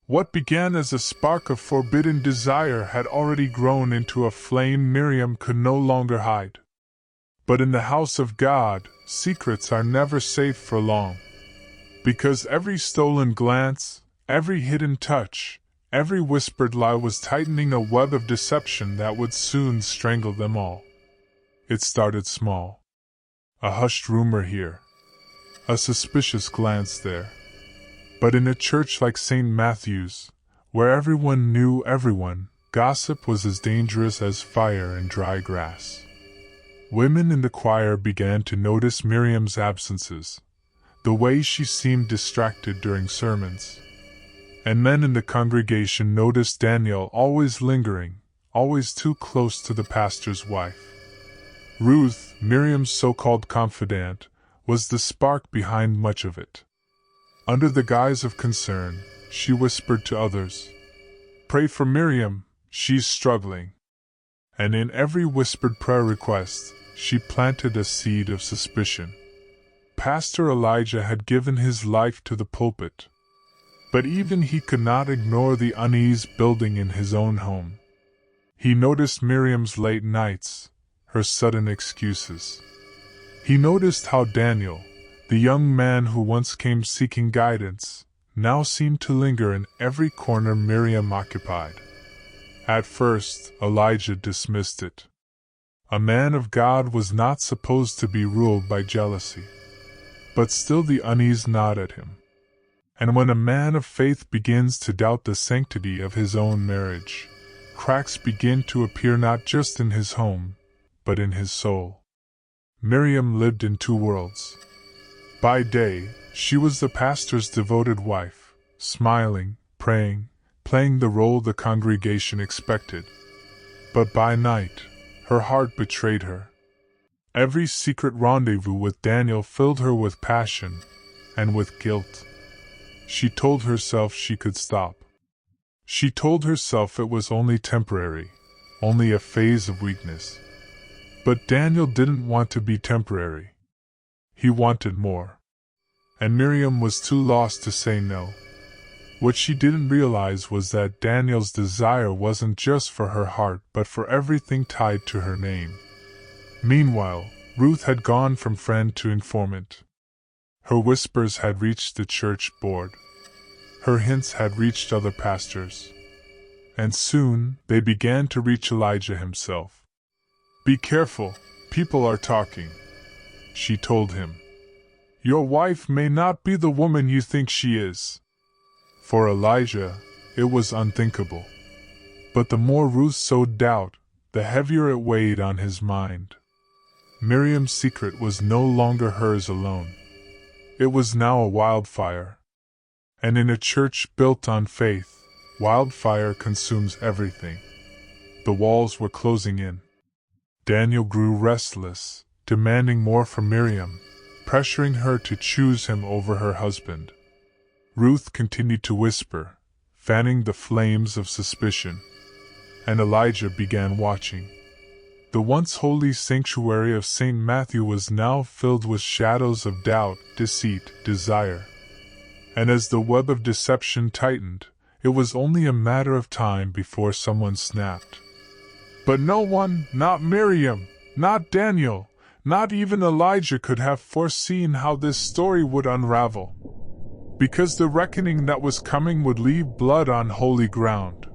What began as a spark of forbidden desire had already grown into a flame Miriam could no longer hide. But in the house of God, secrets are never safe for long. Because every stolen glance, every hidden touch, every whispered lie was tightening a web of deception that would soon strangle them all. It started small. A hushed rumor here. A suspicious glance there. But in a church like St. Matthew's, where everyone knew everyone, gossip was as dangerous as fire in dry grass. Women in the choir began to notice Miriam's absences, the way she seemed distracted during sermons. And men in the congregation noticed Daniel always lingering, always too close to the pastor's wife. Ruth, Miriam's so-called confidant, was the spark behind much of it. Under the guise of concern, she whispered to others, "Pray for Miriam, she's struggling." And in every whispered prayer request, she planted a seed of suspicion. Pastor Elijah had given his life to the pulpit. But even he could not ignore the unease building in his own home. He noticed Miriam's late nights, her sudden excuses. He noticed how Daniel, the young man who once came seeking guidance, now seemed to linger in every corner Miriam occupied. At first, Elijah dismissed it. A man of God was not supposed to be ruled by jealousy. But still the unease gnawed at him. And when a man of faith begins to doubt the sanctity of his own marriage, cracks begin to appear not just in his home, but in his soul. Miriam lived in two worlds. By day, she was the pastor's devoted wife, smiling, praying, playing the role the congregation expected. But by night, her heart betrayed her. Every secret rendezvous with Daniel filled her with passion and with guilt. She told herself she could stop. She told herself it was only temporary, only a phase of weakness. But Daniel didn't want to be temporary. He wanted more. And Miriam was too lost to say no. What she didn't realize was that Daniel's desire wasn't just for her heart but for everything tied to her name. Meanwhile, Ruth had gone from friend to informant. Her whispers had reached the church board. Her hints had reached other pastors. And soon, they began to reach Elijah himself. "Be careful, people are talking," she told him. "Your wife may not be the woman you think she is." For Elijah, it was unthinkable. But the more Ruth sowed doubt, the heavier it weighed on his mind. Miriam's secret was no longer hers alone. It was now a wildfire. And in a church built on faith, wildfire consumes everything. The walls were closing in. Daniel grew restless, demanding more from Miriam, pressuring her to choose him over her husband. Ruth continued to whisper, fanning the flames of suspicion. And Elijah began watching. The once holy sanctuary of St. Matthew was now filled with shadows of doubt, deceit, desire. And as the web of deception tightened, it was only a matter of time before someone snapped. But no one, not Miriam, not Daniel, not even Elijah could have foreseen how this story would unravel. Because the reckoning that was coming would leave blood on holy ground.